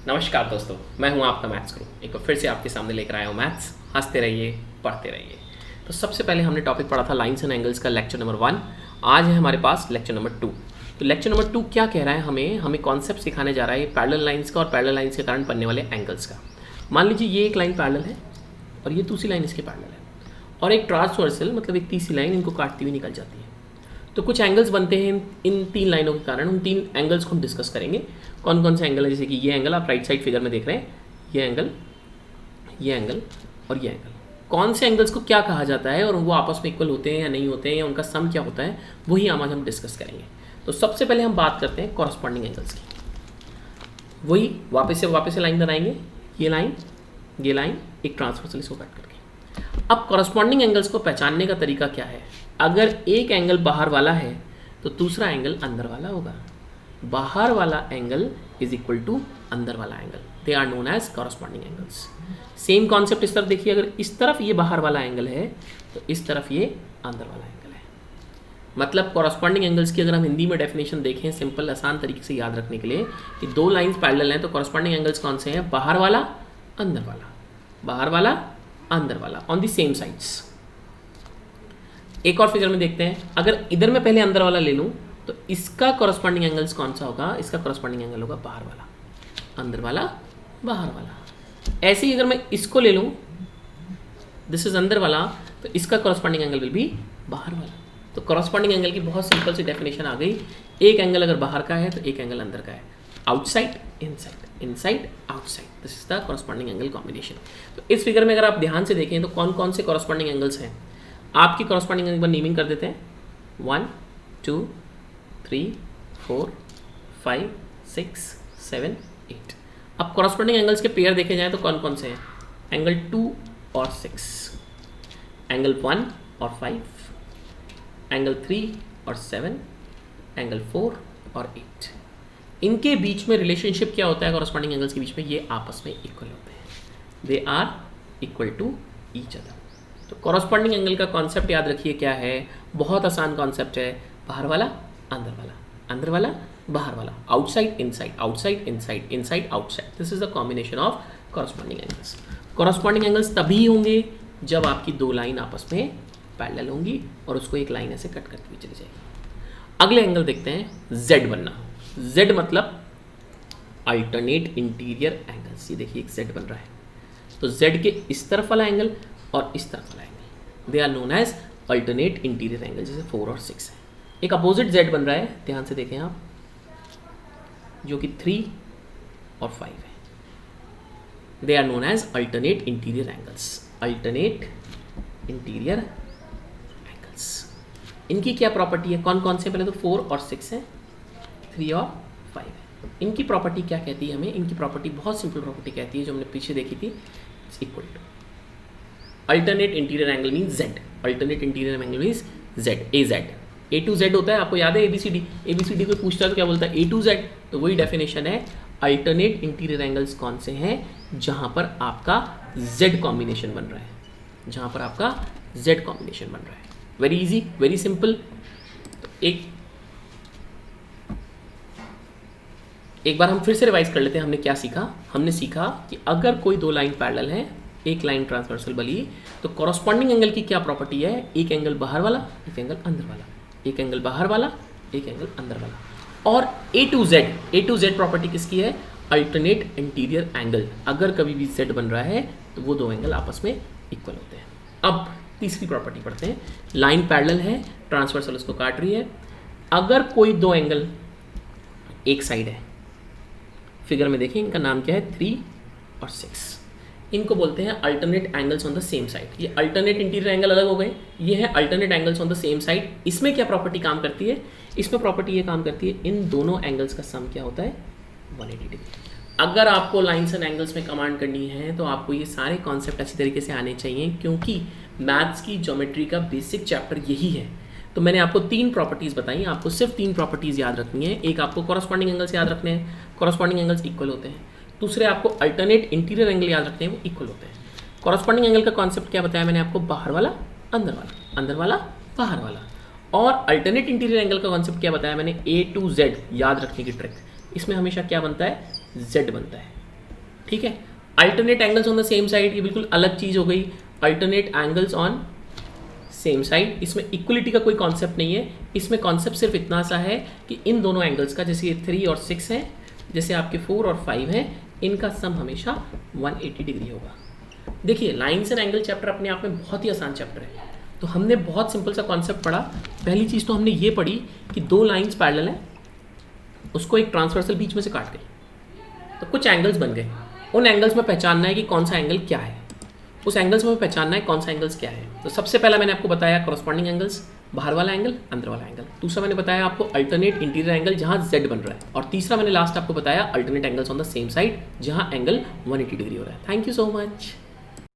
नमस्कार दोस्तों, मैं हूं आपका मैथ्स गुरु। एक बार फिर से आपके सामने लेकर आया हूं मैथ्स। हंसते रहिए, पढ़ते रहिए। तो सबसे पहले हमने टॉपिक पढ़ा था लाइंस एंड एंगल्स का, लेक्चर नंबर 1। आज है हमारे पास लेक्चर नंबर 2। तो लेक्चर नंबर 2 क्या कह रहा है, हमें कॉन्सेप्ट सिखाने जा रहा है पैरेलल लाइंस का और पैरेलल लाइंस के कारण बनने वाले एंगल्स का। मान लीजिए ये एक लाइन पैरेलल है और ये दूसरी लाइन इसके पैरेलल है, और एक ट्रांसवर्सल मतलब एक तीसरी लाइन इनको काटती हुई निकल जाती है। तो कुछ एंगल्स बनते हैं इन तीन लाइनों के कारण। उन तीन एंगल्स को हम डिस्कस करेंगे। कौन कौन से एंगल है, जैसे कि ये एंगल आप राइट साइड फिगर में देख रहे हैं, ये एंगल और ये एंगल। कौन से एंगल्स को क्या कहा जाता है और वो आपस में इक्वल होते हैं या नहीं होते हैं, या उनका सम क्या होता है, वही आज हम डिस्कस करेंगे। तो सबसे पहले हम बात करते हैं कॉरस्पॉन्डिंग एंगल्स की। वही वापस से लाइन बनाएंगे, ये लाइन, एक ट्रांसवर्सल इसको कट करके। अब कॉरस्पॉन्डिंग एंगल्स को पहचानने का तरीका क्या है। अगर एक एंगल बाहर वाला है तो दूसरा एंगल अंदर वाला होगा। बाहर वाला एंगल इज इक्वल टू अंदर वाला angle. They are known as corresponding angles. Same concept इस तरफ देखिए, अगर इस तरफ ये बाहर वाला एंगल है तो इस तरफ ये अंदर वाला एंगल है। मतलब कॉरस्पॉन्डिंग एंगल्स की अगर हम हिंदी में डेफिनेशन देखें सिंपल आसान तरीके से याद रखने के लिए कि दो लाइंस पैरेलल हैं तो कॉरस्पॉन्डिंग एंगल्स कौन से हैं, बाहर वाला अंदर वाला, बाहर वाला अंदर वाला, ऑन द सेम साइड्स। एक और फिगर में देखते हैं, अगर इधर मैं पहले अंदर वाला ले लूं तो इसका कॉरस्पॉन्डिंग एंगल्स कौन सा होगा, इसका कॉरस्पॉन्डिंग एंगल होगा बाहर वाला, अंदर वाला, बाहर वाला। ऐसे ही अगर मैं इसको ले लूं, दिस इज अंदर वाला, तो इसका कॉरस्पॉन्डिंग एंगल विल बी बाहर वाला। तो कॉरस्पॉन्डिंग एंगल की बहुत सिंपल सी डेफिनेशन आ गई। एक एंगल अगर बाहर का है तो एक एंगल अंदर का है। Outside inside, inside outside, this is the corresponding angle combination. तो इस फिगर में अगर आप ध्यान से देखें तो कौन कौन से कॉरस्पॉन्डिंग एंगल्स हैं। आपकी कॉरस्पॉन्डिंग एंगल पर नेमिंग कर देते हैं, 1 2 3 4 5 6 7 8। अब कॉरस्पॉन्डिंग एंगल्स के पेयर देखे जाएं तो कौन कौन से हैं, एंगल 2 और 6, एंगल 1 और 5, एंगल 3 और 7, एंगल 4 और 8। इनके बीच में रिलेशनशिप क्या होता है कॉरस्पॉन्डिंग एंगल्स के बीच में, ये आपस में इक्वल होते हैं। They are equal to each other. तो कॉरस्पॉन्डिंग एंगल का कॉन्सेप्ट याद रखिए क्या है, बहुत आसान कॉन्सेप्ट है। बाहर वाला अंदर वाला, अंदर वाला बाहर वाला, outside inside, outside inside, inside outside. This is the combination of corresponding angles. Corresponding angles तभी होंगे जब आपकी दो लाइन आपस में पैरेलल होंगी और उसको एक लाइन ऐसे कट करके भी चली जाएगी। अगले एंगल देखते हैं, जेड बनना। जेड मतलब अल्टरनेट इंटीरियर एंगल्स। ये देखिए एक जेड बन रहा है, तो जेड के इस तरफ वाला एंगल और इस तरफ वाला angle, they are known as alternate interior angle. जैसे 4 और 6 है। एक अपोजिट जेड बन रहा है, ध्यान से देखें आप, जो कि 3 और 5 है। They are known as alternate interior angles, alternate interior angles. इनकी क्या प्रॉपर्टी है, कौन कौन से, पहले तो 4 और 6 है, 3 और 5 है। इनकी प्रॉपर्टी क्या कहती है हमें, इनकी प्रॉपर्टी बहुत सिंपल प्रॉपर्टी कहती है जो हमने पीछे देखी थी, equal to alternate interior angle mean Z. Alternate interior angle mean Z, A Z, A to Z होता है, आपको याद है एबीसीडी। एबीसीडी को पूछता है तो क्या बोलता है, ए टू जेड। तो वही डेफिनेशन है, अल्टरनेट इंटीरियर एंगल्स कौन से हैं, जहां पर आपका जेड कॉम्बिनेशन बन रहा है, जहां पर आपका जेड कॉम्बिनेशन बन रहा है। Very easy, very simple. तो एक बार हम फिर से रिवाइज कर लेते हैं, हमने क्या सीखा। हमने सीखा कि अगर कोई दो लाइन पैरेलल है, एक लाइन ट्रांसवर्सल बनी, तो कॉरस्पॉन्डिंग एंगल की क्या प्रॉपर्टी है, एक एंगल बाहर वाला, एक एंगल अंदर वाला, एक एंगल बाहर वाला, एक एंगल अंदर वाला। और ए टू जेड प्रॉपर्टी किसकी है, अल्टरनेट इंटीरियर एंगल। अगर कभी भी जेड बन रहा है तो वो दो एंगल आपस में इक्वल होते हैं। अब तीसरी प्रॉपर्टी पढ़ते हैं, लाइन पैरेलल है, ट्रांसवर्सल उसको काट रही है। अगर कोई दो एंगल एक साइड है, फिगर में देखें, इनका नाम क्या है, 3 और 6, इनको बोलते हैं alternate angles on the same side. ये अल्टरनेट इंटीरियर एंगल अलग हो गए, ये है alternate angles on the same side. इसमें क्या प्रॉपर्टी काम करती है, इसमें प्रॉपर्टी ये काम करती है, इन दोनों एंगल्स का सम क्या होता है, 180 डिग्री। अगर आपको लाइन्स एंड एंगल्स में कमांड करनी है तो आपको ये सारे कॉन्सेप्ट अच्छी तरीके से आने चाहिए, क्योंकि मैथ्स की ज्योमेट्री का बेसिक चैप्टर यही है। तो मैंने आपको 3 प्रॉपर्टीज़ बताई, आपको सिर्फ 3 प्रॉपर्टीज़ याद रखनी है। एक आपको कॉरस्पॉन्डिंग एंगल्स याद रखने हैं, कॉरस्पॉन्डिंग एंगल्स इक्वल होते हैं। दूसरे आपको अल्टरनेट इंटीरियर एंगल याद रखते हैं, वो इक्वल होते हैं। कॉरस्पॉन्डिंग एंगल का कॉन्सेप्ट क्या बताया मैंने आपको, बाहर वाला अंदर वाला, अंदर वाला बाहर वाला। और अल्टरनेट इंटीरियर एंगल का कॉन्सेप्ट क्या बताया मैंने, ए टू जेड याद रखने की ट्रिक। इसमें हमेशा क्या बनता है, जेड बनता है। ठीक है। Alternate angles on the same side, ये बिल्कुल अलग चीज़ हो गई। Alternate angles on same side, इसमें इक्वलिटी का कोई कॉन्सेप्ट नहीं है। इसमें कॉन्सेप्ट सिर्फ इतना सा है कि इन दोनों एंगल्स का, जैसे ये 3 और 6 है, जैसे आपके 4 और 5 है, इनका सम हमेशा 180 डिग्री होगा। देखिए लाइन्स एंड एंगल चैप्टर अपने आप में बहुत ही आसान चैप्टर है। तो हमने बहुत सिंपल सा कॉन्सेप्ट पढ़ा। पहली चीज़ तो हमने ये पढ़ी कि दो लाइन्स पैरेलल हैं, उसको एक ट्रांसवर्सल बीच में से काट गई, तो कुछ एंगल्स बन गए। उन एंगल्स में पहचानना है कि कौन सा एंगल क्या है, उस एंगल्स में पहचानना है कौन सा एंगल्स क्या है। तो सबसे पहला मैंने आपको बताया कॉरस्पॉन्डिंग एंगल्स, बाहर वाला एंगल, अंदर वाला एंगल। दूसरा मैंने बताया आपको अल्टरनेट इंटीरियर एंगल जहाँ Z बन रहा है। और तीसरा मैंने लास्ट आपको बताया alternate angles on the same side जहाँ एंगल 180 डिग्री हो रहा है। Thank you so much.